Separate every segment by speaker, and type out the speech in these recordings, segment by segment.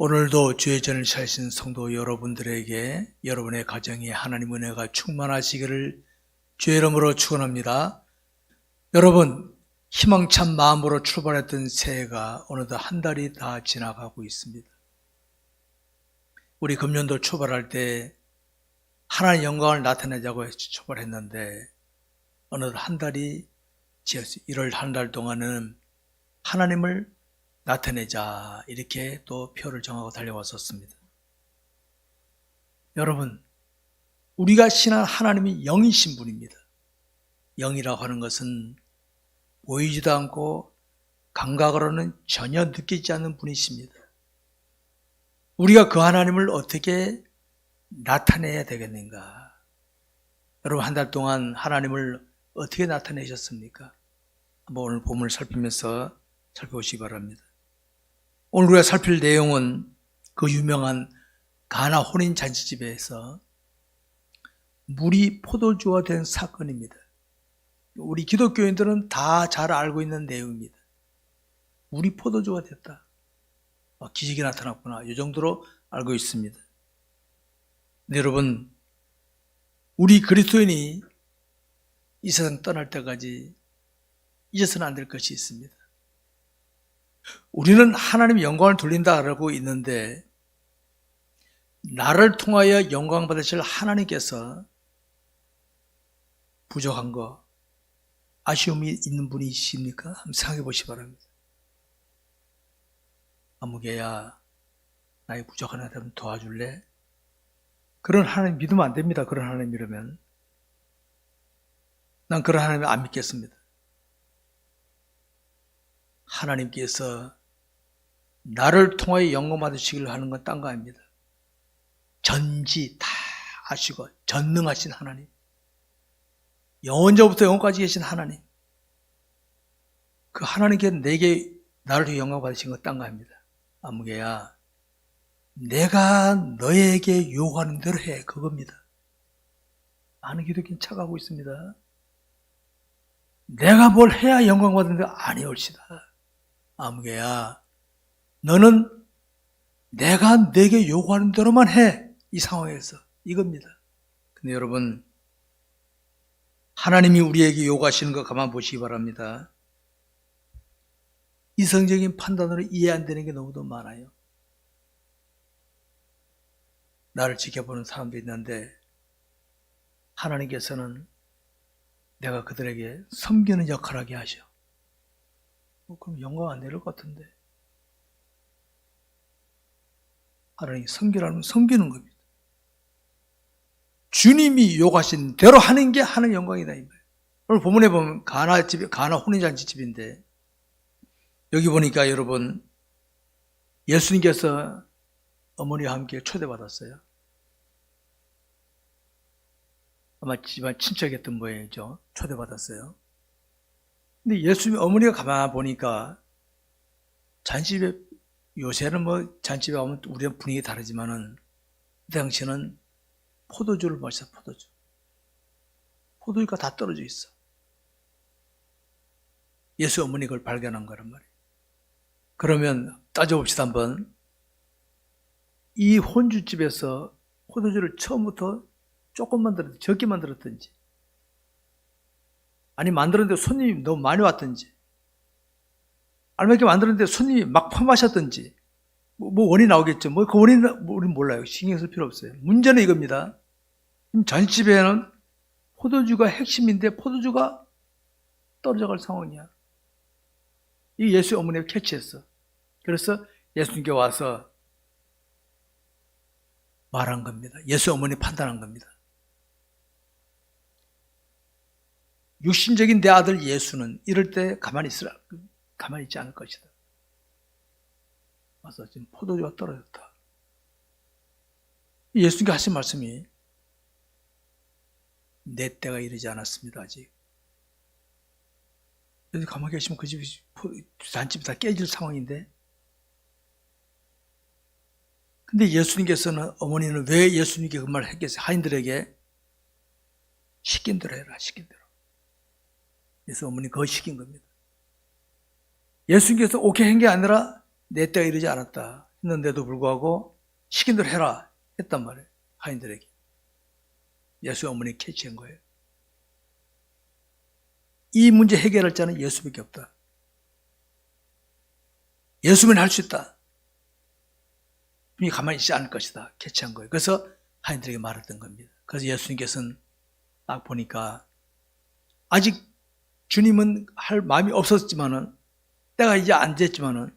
Speaker 1: 오늘도 주의 전을 찾으신 성도 여러분들에게 여러분의 가정에 하나님 은혜가 충만하시기를 주의 이름으로 축원합니다. 여러분, 희망찬 마음으로 출발했던 새해가 어느덧 한 달이 다 지나가고 있습니다. 우리 금년도 출발할 때 하나님의 영광을 나타내자고 해서 출발했는데 어느덧 한 달이 지었어요. 1월 한 달 동안은 하나님을 나타내자 이렇게 또 표를 정하고 달려왔었습니다. 여러분, 우리가 신한 하나님이 영이신 분입니다. 영이라고 하는 것은 보이지도 않고 감각으로는 전혀 느끼지 않는 분이십니다. 우리가 그 하나님을 어떻게 나타내야 되겠는가? 여러분, 한 달 동안 하나님을 어떻게 나타내셨습니까? 한번 오늘 본문을 살펴보시기 바랍니다. 오늘 우리가 살필 내용은 그 유명한 가나 혼인잔치집에서 물이 포도주가 된 사건입니다. 우리 기독교인들은 다 잘 알고 있는 내용입니다. 물이 포도주가 됐다. 기적이 나타났구나. 이 정도로 알고 있습니다. 근데 여러분, 우리 그리스도인이 이 세상 떠날 때까지 잊어서는 안 될 것이 있습니다. 우리는 하나님의 영광을 돌린다고 있는데 나를 통하여 영광 받으실 하나님께서 부족한 거, 아쉬움이 있는 분이십니까? 한번 생각해 보시기 바랍니다. 아무개야, 나의 부족한 하나님 도와줄래? 그런 하나님 믿으면 안 됩니다. 그런 하나님이라면. 난 그런 하나님 안 믿겠습니다. 하나님께서 나를 통하여 영광 받으시기를 하는 건 딴 거 아닙니다. 전지 다 아시고 전능하신 하나님, 영원전부터 영원까지 계신 하나님, 그 하나님께 나를 위해 영광 받으신 건 딴 거 아닙니다. 아무개야, 내가 너에게 요구하는 대로 해, 그겁니다. 많은 기독교인 착각하고 있습니다. 내가 뭘 해야 영광 받는데 아니올시다. 아무개야, 너는 내가 내게 요구하는 대로만 해. 이 상황에서 이겁니다. 근데 여러분, 하나님이 우리에게 요구하시는 거 가만 보시기 바랍니다. 이성적인 판단으로 이해 안 되는 게 너무도 많아요. 나를 지켜보는 사람도 있는데 하나님께서는 내가 그들에게 섬기는 역할을 하게 하셔. 그럼 영광 안 내릴 것 같은데. 하나님 섬기라는 건 섬기는 겁니다. 주님이 요구하신 대로 하는 게 하는 영광이다 이 말이에요. 오늘 본문에 보면 가나 혼인잔치집인데 여기 보니까 여러분, 예수님께서 어머니와 함께 초대받았어요. 아마 집안 친척이었던 모양이죠. 초대받았어요. 근데 예수님 어머니가 가만 보니까 잔치집에, 요새는 잔치집에 가면 우리랑 분위기 다르지만은 그 당시는 포도주를 마셔. 포도주가 다 떨어져 있어. 예수 어머니 그걸 발견한 거란 말이에요. 그러면 따져봅시다 한번. 이 혼주집에서 포도주를 처음부터 조금 만들었든지 적게 만들었든지, 아니 만들었는데 손님이 너무 많이 왔든지, 알맞게 만들었는데 손님이 막 퍼마셨든지, 원인이 나오겠죠. 그 원인은 우리는 몰라요. 신경 쓸 필요 없어요. 문제는 이겁니다. 잔치집에는 포도주가 핵심인데 포도주가 떨어져갈 상황이야. 이 예수 어머니가 캐치했어. 그래서 예수님께 와서 말한 겁니다. 예수 어머니 판단한 겁니다. 육신적인 내 아들 예수는 이럴 때 가만히 있지 않을 것이다. 와서 지금 포도주가 떨어졌다. 예수님께 하신 말씀이 내 때가 이르지 않았습니다. 아직. 여기 가만히 계시면 그 집이 잔집이 다 깨질 상황인데, 근데 예수님께서는, 어머니는 왜 예수님께 그 말을 했겠어요? 하인들에게 시킨 대로 해라, 시킨 대로. 그래서 어머니 그거 시킨 겁니다. 예수님께서 오케이 한 게 아니라 내 때가 이르지 않았다. 했는데도 불구하고 시킨 대로 해라 했단 말이에요. 하인들에게. 예수의 어머니 캐치한 거예요. 이 문제 해결할 자는 예수밖에 없다. 예수만 할 수 있다. 분이 가만히 있지 않을 것이다. 캐치한 거예요. 그래서 하인들에게 말했던 겁니다. 그래서 예수님께서는 딱 보니까 아직 주님은 할 마음이 없었지만은 때가 이제 안 됐지만은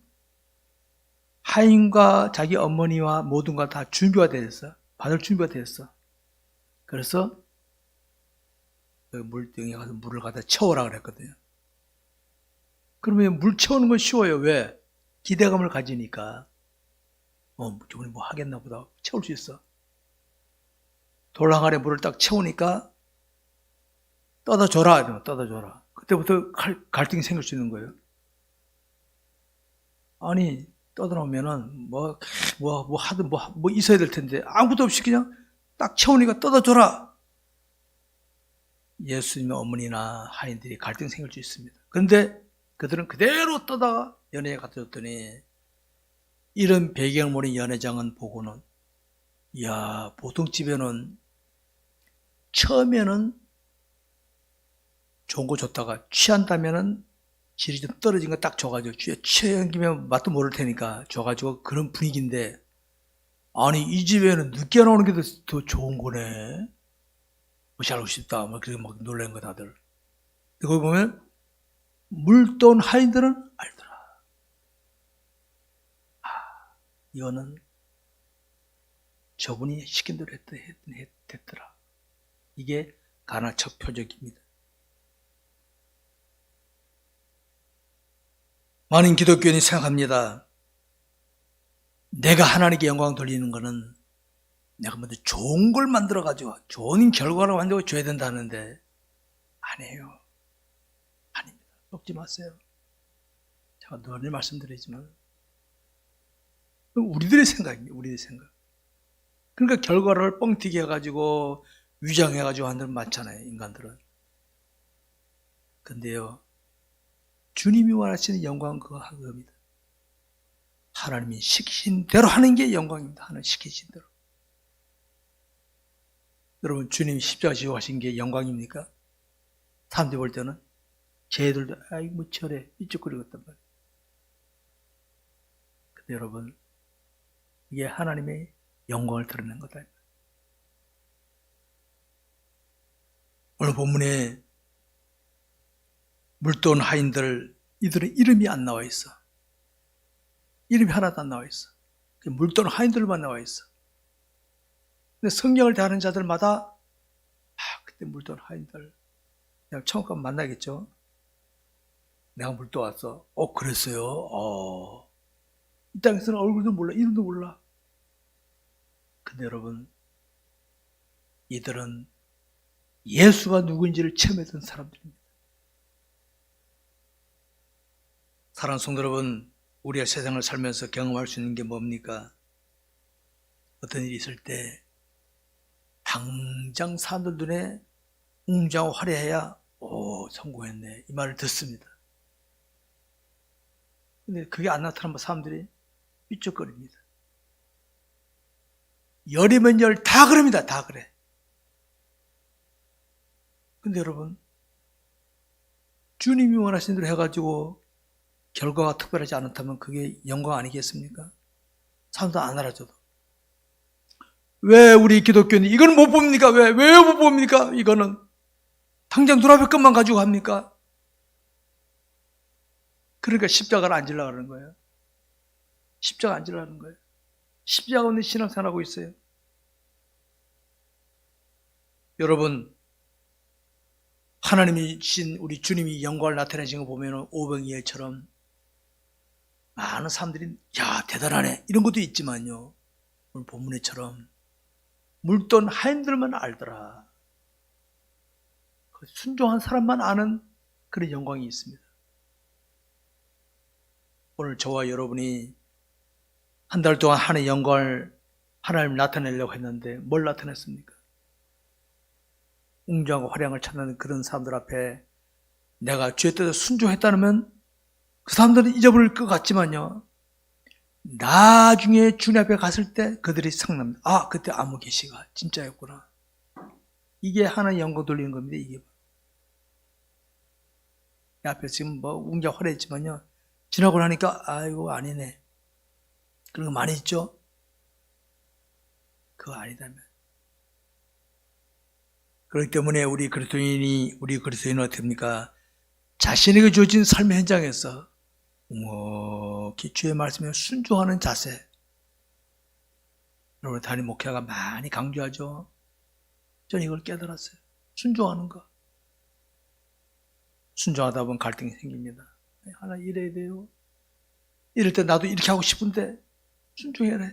Speaker 1: 하인과 자기 어머니와 모든 것 다 준비가 되었어. 받을 준비가 되었어. 그래서 그 물등에 가서 물을 갖다 채우라 그랬거든요. 그러면 물 채우는 건 쉬워요. 왜? 기대감을 가지니까. 저분이 뭐 하겠나 보다. 채울 수 있어. 돌항아리에 물을 딱 채우니까 떠다 줘라. 이러면 떠다 줘라. 그때부터 갈등이 생길 수 있는 거예요. 아니, 떠다 놓으면은 뭐 하든 뭐 있어야 될 텐데 아무것도 없이 그냥 딱 채우니까 떠다 줘라. 예수님의 어머니나 하인들이 갈등 생길 수 있습니다. 그런데 그들은 그대로 떠다가 연회에 갖다 줬더니 이런 배경을 모른 연회장은 보고는 이야, 보통 집에는 처음에는 좋은 거 줬다가 취한다면은 질이 좀 떨어진 거 딱 줘가지고 취한 김에 맛도 모를 테니까 줘가지고 그런 분위기인데 아니 이 집에는 늦게 나오는 게 더 좋은 거네. 무시하고 싶다. 막 그렇게 막 놀란 거 다들. 거기 보면 물돈 하인들은 알더라. 이거는 저분이 시킨 대로 했더라. 이게 가나척 표적입니다. 많은 기독교인이 생각합니다. 내가 하나님께 영광 돌리는 것은 내가 먼저 좋은 걸 만들어가지고 좋은 결과를 만들어 줘야 된다는데 아니에요. 아닙니다. 속지 마세요. 제가 늘 말씀드리지만 우리들의 생각입니다. 우리들의 생각. 그러니까 결과를 뻥튀기 해가지고 위장해가지고 하는 들 많잖아요. 인간들은. 근데요. 주님이 원하시는 영광은 그겁니다. 하나님이 시키신 대로 하는 게 영광입니다. 하나님 시키신 대로. 여러분 주님이 십자가 지고 하신 게 영광입니까? 사람들이 볼 때는 쟤들도 아이고 뭐 저래 삐죽거리겠단 말이에요. 근데 여러분 이게 하나님의 영광을 드러내는 거다. 오늘 본문에 물돈 하인들 이들은 이름이 안 나와 있어. 이름이 하나도 안 나와 있어. 물돈 하인들만 나와 있어. 근데 성경을 대하는 자들마다 그때 물돈 하인들 그냥 처음 가면 만나겠죠. 내가 물도 왔어. 그랬어요. 이 땅에서는 얼굴도 몰라, 이름도 몰라. 근데 여러분 이들은 예수가 누구인지를 체험했던 사람들입니다. 사랑하는 성도 여러분, 우리가 세상을 살면서 경험할 수 있는 게 뭡니까? 어떤 일이 있을 때 당장 사람들 눈에 웅장하고 화려해야 성공했네 이 말을 듣습니다. 근데 그게 안 나타나면 사람들이 삐쩍거립니다. 열이면 열 다 그럽니다. 다 그래. 근데 여러분 주님이 원하신 대로 해가지고 결과가 특별하지 않다면 그게 영광 아니겠습니까? 사람도 안 알아줘도. 왜 우리 기독교인이 이건 못 봅니까? 왜 못 봅니까? 이거는 당장 눈앞에 것만 가지고 합니까? 그러니까 십자가를 안 지려고 하는 거예요. 십자가 안 지려고 하는 거예요. 십자가 없는 신앙생활하고 있어요. 여러분 하나님이신 우리 주님이 영광을 나타내신 거 보면 오병이어처럼 많은 사람들이 야 대단하네 이런 것도 있지만요. 오늘 본문에처럼 물돈 하인들만 알더라. 순종한 사람만 아는 그런 영광이 있습니다. 오늘 저와 여러분이 한 달 동안 하나님의 영광을 하나님 나타내려고 했는데 뭘 나타냈습니까? 웅장하고 화려함을 찾는 그런 사람들 앞에 내가 죄에 따라 순종했다면 그 사람들은 잊어버릴 것 같지만요. 나중에 주님 앞에 갔을 때 그들이 생각납니다. 아, 그때 아무 계시가 진짜였구나. 이게 하나의 영광 돌리는 겁니다. 이게 앞에 지금 뭐 웅자 화려했지만요, 지나고 나니까 아이고 아니네, 그런 거 많이 있죠. 그거 아니다면. 그렇기 때문에 우리 그리스도인은 어떻게 됩니까? 자신에게 주어진 삶의 현장에서 주의 말씀에 순종하는 자세. 여러분, 담임 목회가 많이 강조하죠. 저는 이걸 깨달았어요. 순종하는 거. 순종하다 보면 갈등이 생깁니다. 하나 이래야 돼요. 이럴 때 나도 이렇게 하고 싶은데 순종해라.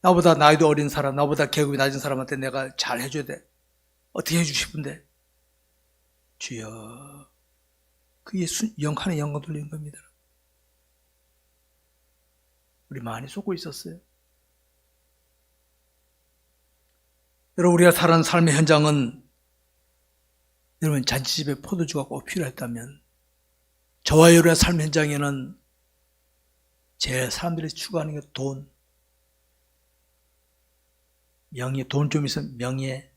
Speaker 1: 나보다 나이도 어린 사람, 나보다 계급이 낮은 사람한테 내가 잘 해줘야 돼. 어떻게 해주고 싶은데? 주여, 그게 하나의 영광 돌리는 겁니다. 우리 많이 속고 있었어요. 여러분, 우리가 살아가는 삶의 현장은, 여러분, 잔치집에 포도주가 꼭 필요했다면, 저와 여러분의 삶의 현장에는 제일 사람들이 추구하는 게 돈, 명예, 돈 좀 있으면 명예,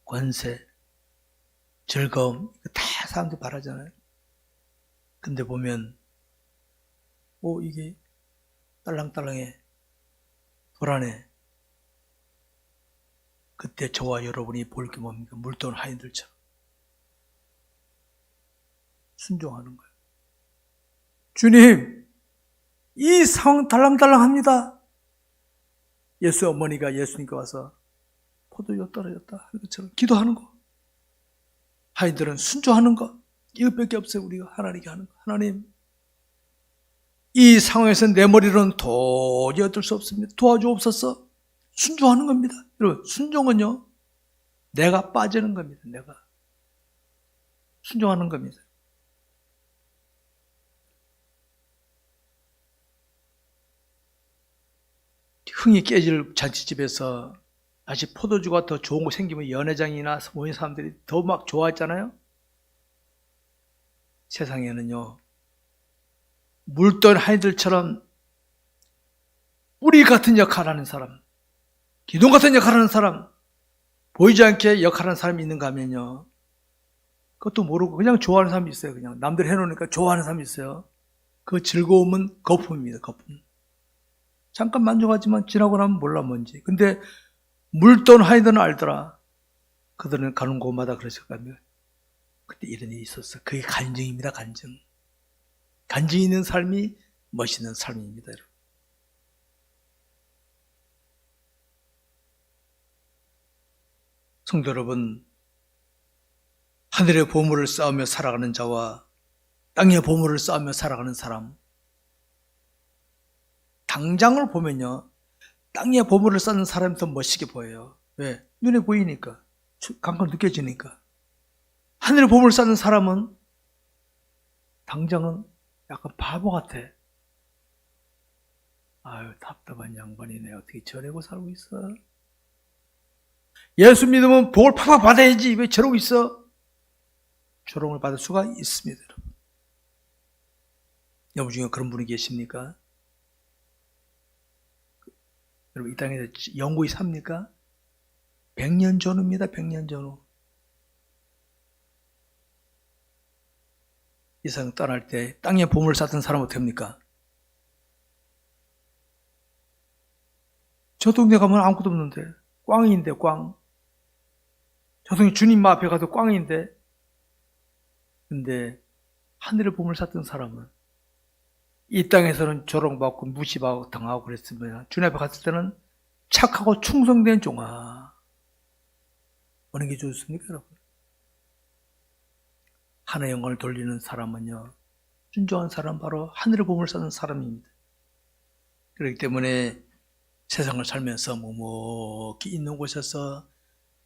Speaker 1: 권세, 즐거움, 다 사람들이 바라잖아요. 근데 보면 이게 딸랑딸랑해, 불안해. 그때 저와 여러분이 볼 게 뭡니까? 물돈 하인들처럼 순종하는 거예요. 주님, 이 상황 달랑달랑합니다. 예수 어머니가 예수님께 와서 포도주 떨어졌다 하는 것처럼 기도하는 거. 하인들은 순종하는 거. 이것밖에 없어요. 우리가 하나님께 하는 거. 하나님, 이 상황에서 내 머리로는 도저히 어쩔 수 없습니다. 도와주옵소서. 순종하는 겁니다. 여러분, 순종은요, 내가 빠지는 겁니다. 내가 순종하는 겁니다. 흥이 깨질 잔치집에서 다시 포도주가 더 좋은 거 생기면 연회장이나 모인 사람들이 더 막 좋아했잖아요. 세상에는요, 물돈 하인들처럼 뿌리 같은 역할을 하는 사람, 기둥 같은 역할을 하는 사람, 보이지 않게 역할하는 사람이 있는가 하면요, 그것도 모르고 그냥 좋아하는 사람이 있어요. 그냥 남들 해놓으니까 좋아하는 사람이 있어요. 그 즐거움은 거품입니다. 거품. 잠깐 만족하지만 지나고 나면 몰라 뭔지. 근데 물돈 하이들은 알더라. 그들은 가는 곳마다 그랬을 거면 그때 이런 일이 있었어. 그게 간증입니다. 간증. 간증이 있는 삶이 멋있는 삶입니다. 여러분. 성도 여러분, 하늘의 보물을 쌓으며 살아가는 자와 땅의 보물을 쌓으며 살아가는 사람, 당장을 보면요, 땅의 보물을 쌓는 사람이 더 멋있게 보여요. 왜? 눈에 보이니까, 감각 느껴지니까. 하늘의 보물을 쌓는 사람은 당장은 약간 바보 같아. 아유, 답답한 양반이네. 어떻게 저러고 살고 있어? 예수 믿으면 복을 팍팍 받아야지. 왜 저러고 있어? 조롱을 받을 수가 있습니다. 여러분 중에 그런 분이 계십니까? 여러분, 이 땅에서 영구히 삽니까? 100년 전후입니다. 100년 전후. 이 세상 떠날 때 땅에 보물을 쌓던 사람은 어떻게 합니까? 저 동네 가면 아무것도 없는데 꽝인데 꽝. 저 동네 주님 앞에 가도 꽝인데. 근데 하늘의 보물을 쌓던 사람은 이 땅에서는 조롱받고 무시받고 당하고 그랬으면 주님 앞에 갔을 때는 착하고 충성된 종아. 어느 게 좋습니까, 여러분? 하나의 영광을 돌리는 사람은요, 순종한 사람, 바로 하늘의 보물을 쌓는 사람입니다. 그렇기 때문에 세상을 살면서 묵묵히 있는 곳에서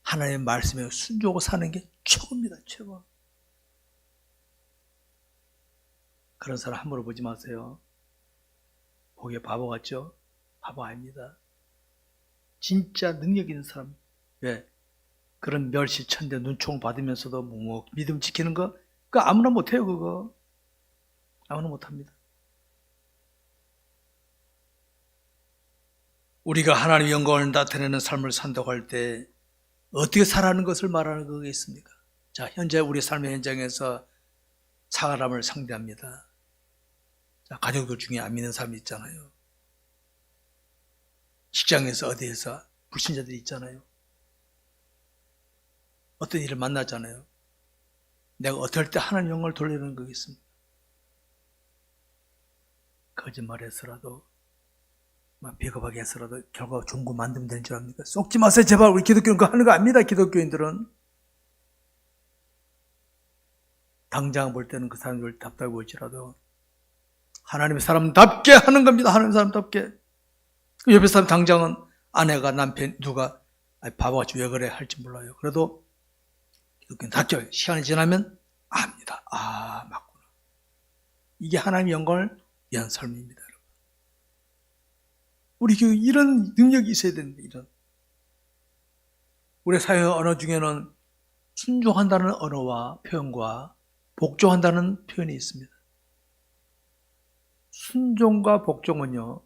Speaker 1: 하나님의 말씀에 순종하고 사는 게 최고입니다. 최고. 그런 사람 함부로 보지 마세요. 보기에 바보 같죠? 바보 아닙니다. 진짜 능력 있는 사람. 왜? 그런 멸시천대 눈총 받으면서도 묵묵히 믿음 지키는 거, 그거 아무나 못해요. 그거 아무나 못합니다. 우리가 하나님의 영광을 나타내는 삶을 산다고 할 때 어떻게 살아가는 것을 말하는 거겠습니까? 자, 현재 우리 삶의 현장에서 사람을 상대합니다. 자, 가족들 중에 안 믿는 사람이 있잖아요. 직장에서 어디에서 불신자들이 있잖아요. 어떤 일을 만나잖아요. 내가 어떨 때 하나님 영광을 돌리는 거겠습니까? 거짓말해서라도 비겁하게 해서라도 결과가 좋은 거 만들면 되는 줄 압니까? 속지 마세요 제발. 우리 기독교는 그거 하는 거 압니다. 기독교인들은 당장 볼 때는 그 사람들 답답해 보일지라도 하나님의 사람답게 하는 겁니다. 하나님의 사람답게. 옆에 사람 당장은 아내가 남편 누가 바보같이 왜 그래 할지 몰라요. 그래도 기독교는 답죠. 시간이 지나면 압니다. 아 맞구나. 이게 하나님의 영광을 위한 삶입니다. 우리 교회 이런 능력이 있어야 되는데, 우리 사회 언어 중에는 순종한다는 언어와 표현과 복종한다는 표현이 있습니다. 순종과 복종은요,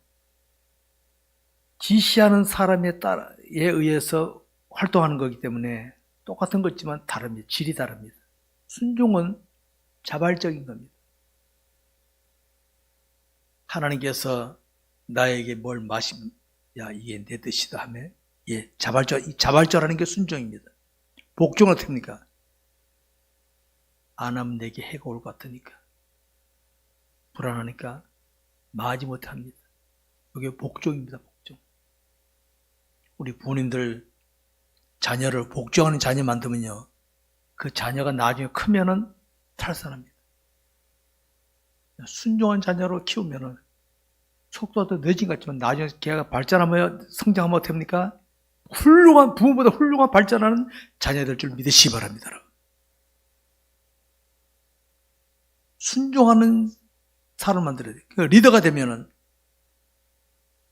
Speaker 1: 지시하는 사람에 의해서 활동하는 거기 때문에 똑같은 거지만 다릅니다. 질이 다릅니다. 순종은 자발적인 겁니다. 하나님께서 나에게 뭘 마시면 야 이게 내 뜻이다 하며 자발적이라는 게 순종입니다. 복종은 어떻게 합니까? 안 하면 내게 해가 올 것 같으니까 불안하니까 마하지 못합니다. 이게 복종입니다. 복종. 우리 부모님들 자녀를 복종하는 자녀 만들면요, 그 자녀가 나중에 크면은 탈선합니다. 순종한 자녀로 키우면은 속도가 더 늦은 것 같지만 나중에 걔가 발전하면 성장하면 어떻게 합니까? 훌륭한, 부모보다 훌륭한 발전하는 자녀들 줄 믿으시기 바랍니다. 순종하는 사람을 만들어야 돼요. 그러니까 리더가 되면은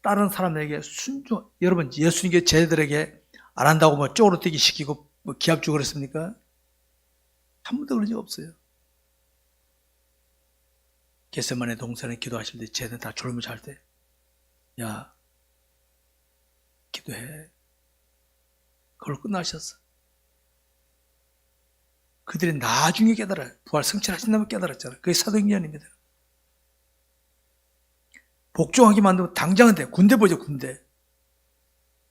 Speaker 1: 다른 사람에게 순종, 여러분 예수님께 쟤들에게 안 한다고 뭐 쪼그러 뛰기 시키고 뭐 기합 주고 그랬습니까? 한 번도 그런 적 없어요. 겟세마네 동산에 기도하실 때 쟤는 다 졸음을 잘 때, 야 기도해. 그걸 끝나셨어. 그들이 나중에 깨달아요. 부활 성취하신다면 깨달았잖아요. 그게 사도행전입니다. 복종하게 만들면 당장은 돼. 군대 보죠, 군대.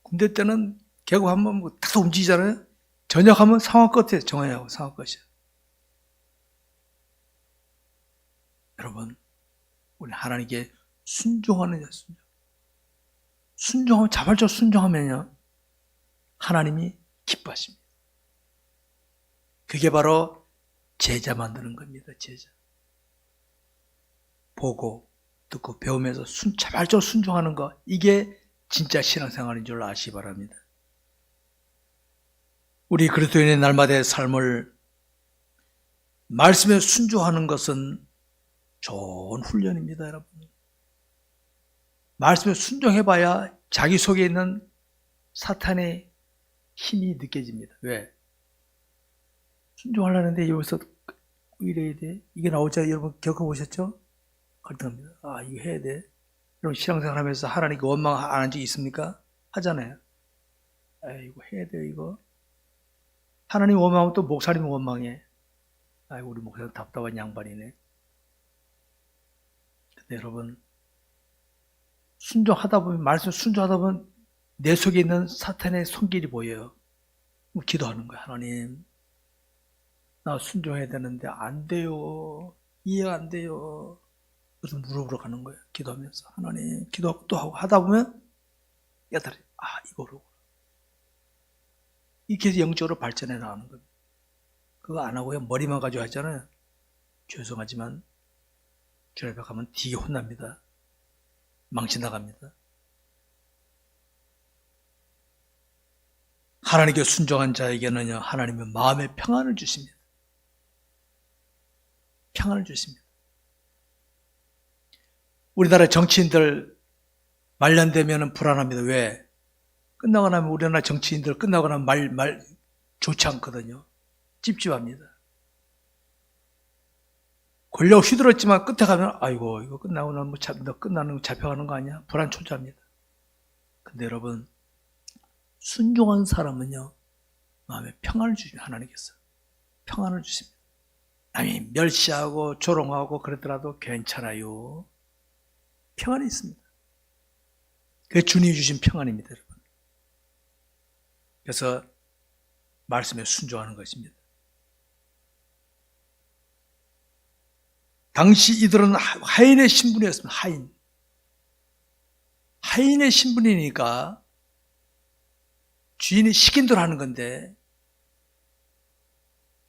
Speaker 1: 군대 때는 개국하면 다 움직이잖아요. 전역하면 상황 끝에 정해야 하고 상황 끝이에요. 여러분, 우리 하나님께 순종하는 자, 순종하면, 자발적으로 순종하면요, 하나님이 기뻐하십니다. 그게 바로 제자 만드는 겁니다, 제자. 보고, 듣고, 배우면서 자발적으로 순종하는 거, 이게 진짜 신앙생활인 줄 아시기 바랍니다. 우리 그리스도인의 날마다의 삶을 말씀에 순종하는 것은 좋은 훈련입니다, 여러분. 말씀에 순종해봐야 자기 속에 있는 사탄의 힘이 느껴집니다. 왜? 순종하려는데 여기서 이래야 돼? 이게 나오자 여러분 겪어보셨죠? 그렇답니다. 아, 이거 해야 돼. 여러분 신앙생활 하면서 하나님께 원망 안 한 적 있습니까? 하잖아요. 이거 해야 돼, 이거. 하나님 원망하면 또 목사님 원망해. 아이고, 우리 목사님 답답한 양반이네. 근데 여러분, 순종하다 보면, 말씀 순종하다 보면 내 속에 있는 사탄의 손길이 보여요. 기도하는 거야. 하나님, 나 순종해야 되는데 안 돼요. 이해가 안 돼요. 그래서 무릎으로 가는 거예요. 기도하면서. 하나님, 기도하고 또 하고 하다 보면 깨달아. 이거로. 이렇게 영적으로 발전해 나가는 겁니다. 그거 안 하고 머리만 가지고 하잖아요. 죄송하지만 교회 앞에 가면 되게 혼납니다. 망신 나갑니다. 하나님께 순종한 자에게는요, 하나님은 마음의 평안을 주십니다. 평안을 주십니다. 우리나라 정치인들 말년되면 불안합니다. 왜? 끝나고 나면 우리나라 정치인들 끝나고 나면 말 좋지 않거든요. 찝찝합니다. 권력 휘둘렀지만 끝에 가면 아이고 이거 끝나고 나면 끝나는 거 잡혀가는 거 아니야? 불안 초조합니다. 근데 여러분, 순종한 사람은요, 마음에 평안을 주십니다. 하나님께서 평안을 주십니다. 남이 멸시하고 조롱하고 그러더라도 괜찮아요. 평안이 있습니다. 그게 주님이 주신 평안입니다, 여러분. 그래서 말씀에 순종하는 것입니다. 당시 이들은 하인의 신분이었습니다. 하인의 신분이니까 주인이 시킨 대로 하는 건데,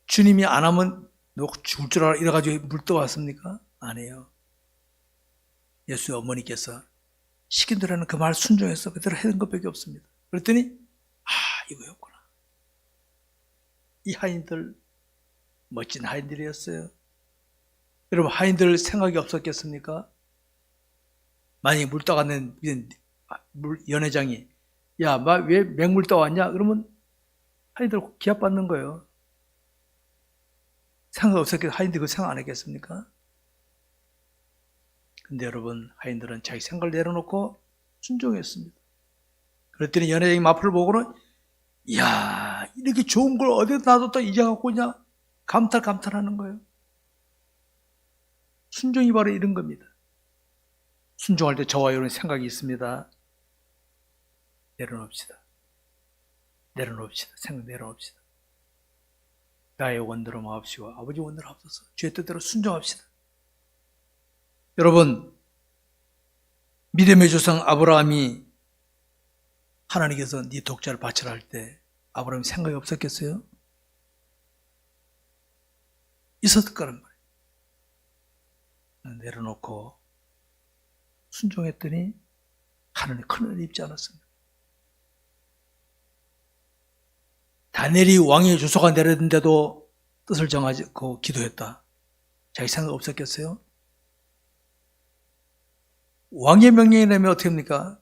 Speaker 1: 주님이 안 하면 너 죽을 줄 알아 이래가지고 물 떠왔습니까? 아니에요. 예수의 어머니께서 시킨 대로 하는 그 말 순종해서 그대로 해는 것밖에 없습니다. 그랬더니 이거였구나. 이 하인들 멋진 하인들이었어요. 여러분, 하인들 생각이 없었겠습니까? 만약에 물 떠가는 연회장이 야, 왜 맹물 떠왔냐? 그러면 하인들 기합받는 거예요. 생각 없었겠어요? 하인들 그 생각 안 했겠습니까? 근데 여러분, 하인들은 자기 생각을 내려놓고 순종했습니다. 그랬더니 연회장이 앞을 보고는 이야, 이렇게 좋은 걸 어디다 놔뒀다 이제 갖고 오냐? 감탄하는 거예요. 순종이 바로 이런 겁니다. 순종할 때 저와 여러분 생각이 있습니다. 내려놓읍시다. 생각 내려놓읍시다. 나의 원대로 마옵시고 아버지 원대로 하옵소서. 주의 뜻대로 순종합시다. 여러분, 믿음의 조상 아브라함이 하나님께서 네 독자를 바치라 할 때 아브라함이 생각이 없었겠어요? 있었을 거란 말이에요. 내려놓고 순종했더니 하나님 큰은혜 입지 않았습니다. 다니엘이 왕의 주소가 내렸는데도 뜻을 정하고 기도했다. 자기 생각 없었겠어요? 왕의 명령이 내면 어떻게 합니까?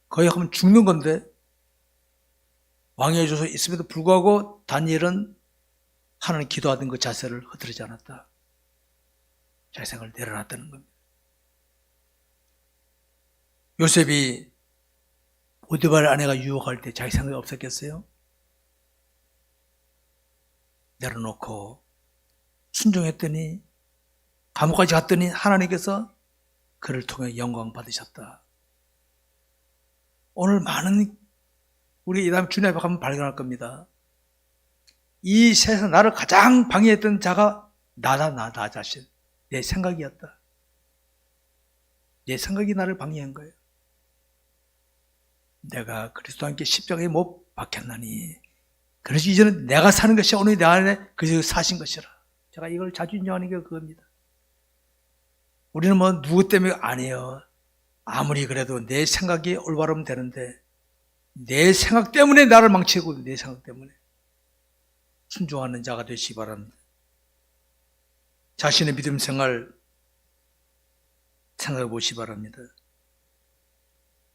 Speaker 1: 거의 하면 죽는 건데 왕의 주소 있음에도 불구하고 다니엘은 하나님 기도하던 그 자세를 흐트리지 않았다. 자기 생각을 내려놨다는 겁니다. 요셉이 보디발 아내가 유혹할 때 자기 생각이 없었겠어요? 내려놓고 순종했더니 감옥까지 갔더니 하나님께서 그를 통해 영광 받으셨다. 오늘 많은 우리 이 다음 주님 앞에 가면 발견할 겁니다. 이 세상 나를 가장 방해했던 자가 나 자신. 내 생각이었다. 내 생각이 나를 방해한 거예요. 내가 그리스도와 함께 십자가에 못 박혔나니 그래서 이제는 내가 사는 것이 오늘 내 안에 그리스도 사신 것이라. 제가 이걸 자주 인정하는 게 그겁니다. 우리는 뭐 누구 때문에 안 해요. 아무리 그래도 내 생각이 올바르면 되는데 내 생각 때문에 나를 망치고 내 생각 때문에 순종하는 자가 되시기 바랍니다. 자신의 믿음 생활 생각해 보시기 바랍니다.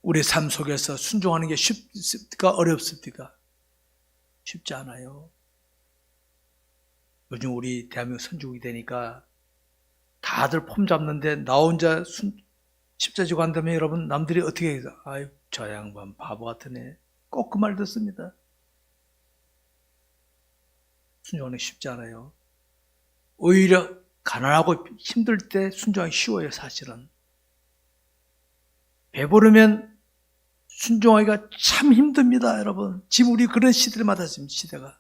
Speaker 1: 우리 삶 속에서 순종하는 게 쉽습니까? 어렵습니까? 쉽지 않아요. 요즘 우리 대한민국 선진국이 되니까 다들 폼 잡는데 나 혼자 십자 지고 한다면 여러분 남들이 어떻게 해서 아유 저 양반 바보 같은 애 꼭 그 말 듣습니다. 순종하는 게 쉽지 않아요. 오히려 가난하고 힘들 때 순종하기 쉬워요. 사실은 배부르면 순종하기가 참 힘듭니다. 여러분 지금 우리 그런 시대마다 지금 시대가.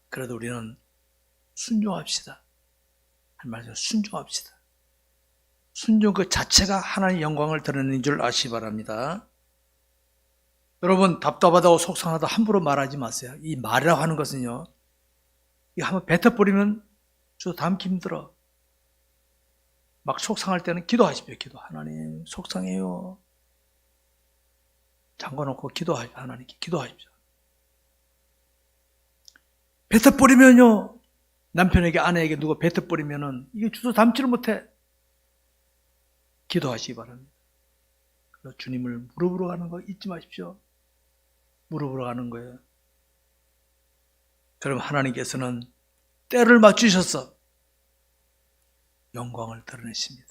Speaker 1: 그래도 우리는 순종합시다. 한 말로 순종합시다. 순종 그 자체가 하나님의 영광을 드러내는 줄 아시기 바랍니다. 여러분 답답하다고 속상하다 함부로 말하지 마세요. 이 말이라고 하는 것은요, 이거 한번 뱉어버리면 저 담기 힘들어. 막 속상할 때는 기도하십시오. 기도. 하나님 속상해요. 잠궈놓고 기도하십시오. 하나님께 기도하십시오. 뱉어버리면요, 남편에게 아내에게 누가 뱉어버리면은 이게 주소 담지를 못해. 기도하시기 바랍니다. 그래서 주님을 무릎으로 가는 거 잊지 마십시오. 무릎으로 가는 거예요. 그럼 하나님께서는 때를 맞추셔서 영광을 드러내십니다.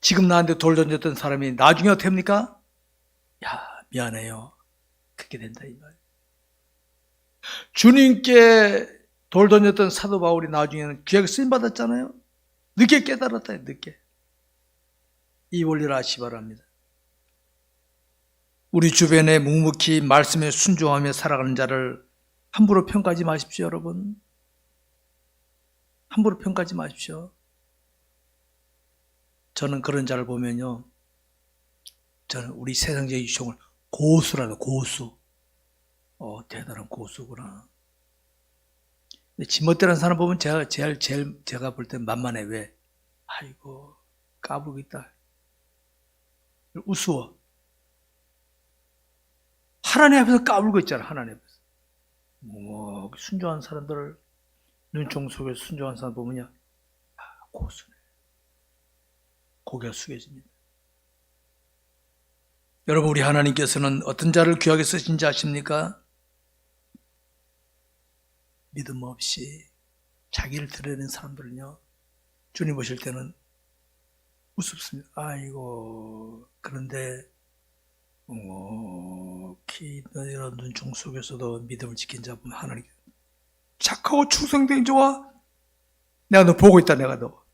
Speaker 1: 지금 나한테 돌 던졌던 사람이 나중에 어떻게 합니까? 야, 미안해요. 그렇게 된다 이 말. 주님께 돌 던졌던 사도 바울이 나중에는 귀하게 쓰임 받았잖아요. 늦게 깨달았다. 늦게. 이 원리를 아시기 바랍니다. 우리 주변에 묵묵히 말씀에 순종하며 살아가는 자를 함부로 평가하지 마십시오, 여러분. 함부로 평가하지 마십시오. 저는 그런 자를 보면요, 저는 우리 세상적인 유형을 고수라는 고수. 대단한 고수구나. 근데 지멋대로한 사람 보면 제가 볼 때 만만해. 왜? 아이고, 까불고 있다. 우스워. 하나님 앞에서 까불고 있잖아, 하나님 앞에서. 순종한 사람들을, 눈총 속에 순종한 사람 보면요, 고수네. 고개가 숙여집니다. 여러분, 우리 하나님께서는 어떤 자를 귀하게 쓰신지 아십니까? 믿음 없이 자기를 드러내는 사람들은요, 주님 보실 때는 우습습니다. 아이고, 그런데 이런 눈총 속에서도 믿음을 지킨 자 보면 하나님 착하고 충성된 자와 내가 너 보고 있다. 내가 너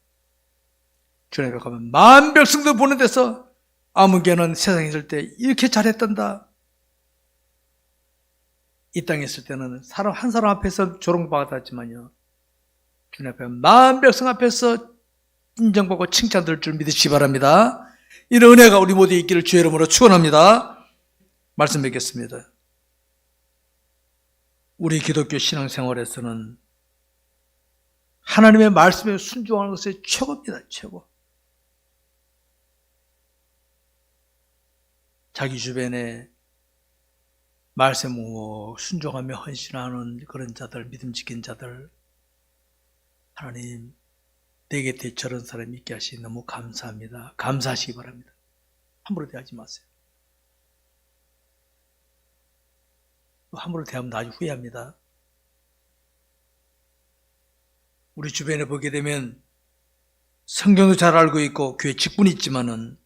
Speaker 1: 주님 앞에 가면 만 백성도 보는 데서 아무개는 세상에 있을 때 이렇게 잘했단다. 이 땅에 있을 때는 사람 한 사람 앞에서 조롱받았지만요, 주님 앞에 만 백성 앞에서 인정받고 칭찬될 줄 믿으시기 바랍니다. 이런 은혜가 우리 모두에 있기를 주의 이름으로 축원합니다. 말씀 뵙겠습니다. 우리 기독교 신앙생활에서는 하나님의 말씀에 순종하는 것이 최고입니다. 최고. 자기 주변에 말씀에 순종하며 헌신하는 그런 자들, 믿음 지킨 자들, 하나님 내 곁에 저런 사람이 있게 하시니 너무 감사합니다. 감사하시기 바랍니다. 함부로 대하지 마세요. 함부로 대하면 나중에 후회합니다. 우리 주변에 보게 되면 성경도 잘 알고 있고 교회 직분이 있지만은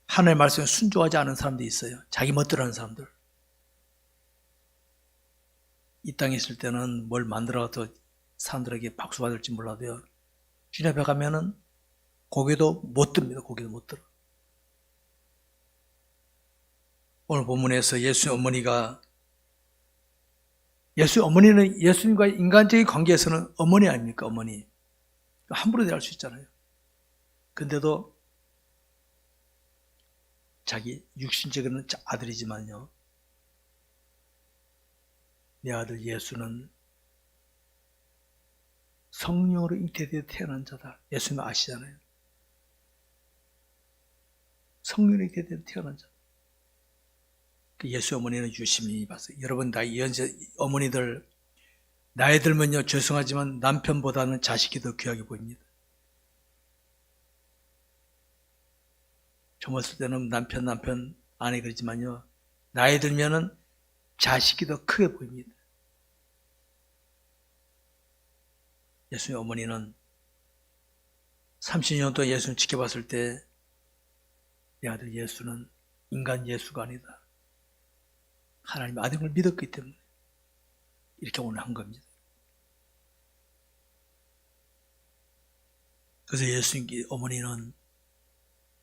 Speaker 1: 하나님의 말씀에 순종하지 않은 사람들이 있어요. 자기 멋대로 하는 사람들. 이 땅에 있을 때는 뭘 만들어서 사람들에게 박수 받을지 몰라도요, 주님 앞에 가면은 고개도 못 듭니다. 고개도 못 들어. 오늘 본문에서 예수의 어머니는 예수님과 인간적인 관계에서는 어머니 아닙니까? 어머니. 함부로 대할 수 있잖아요. 근데도 자기 육신적인 아들이지만요, 내 아들 예수는 성령으로 잉태되어 태어난 자다. 예수님 아시잖아요. 성령으로 잉태되어 태어난 자다. 예수 어머니는 유심히 봤어요. 여러분, 어머니들, 나이 들면요, 죄송하지만 남편보다는 자식이 더 귀하게 보입니다. 젊었을 때는 남편, 아내 그러지만요, 나이 들면은 자식이 더 크게 보입니다. 예수의 어머니는 30년 동안 예수를 지켜봤을 때, 내 아들 예수는 인간 예수가 아니다. 하나님의 아들을 믿었기 때문에 이렇게 오늘 한 겁니다. 그래서 예수님 어머니는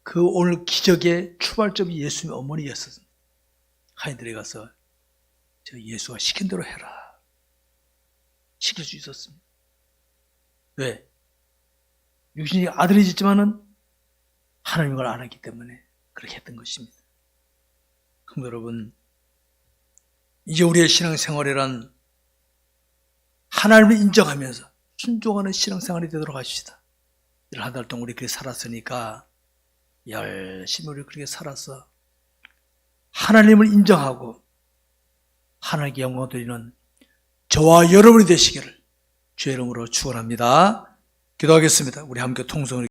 Speaker 1: 그 오늘 기적의 출발점이 예수님의 어머니였습니다. 하인들에 가서 저 예수가 시킨 대로 해라. 시킬 수 있었습니다. 왜? 육신이 아들이지만은 하나님의 걸 알았기 때문에 그렇게 했던 것입니다. 그럼 여러분, 이제 우리의 신앙생활이란 하나님을 인정하면서 순종하는 신앙생활이 되도록 하십시다. 한 달 동안 우리 그렇게 살았으니까 열심히 우리 그렇게 살아서 하나님을 인정하고 하나님께 영광 드리는 저와 여러분이 되시기를 주의 이름으로 축원합니다. 기도하겠습니다. 우리 함께 통성을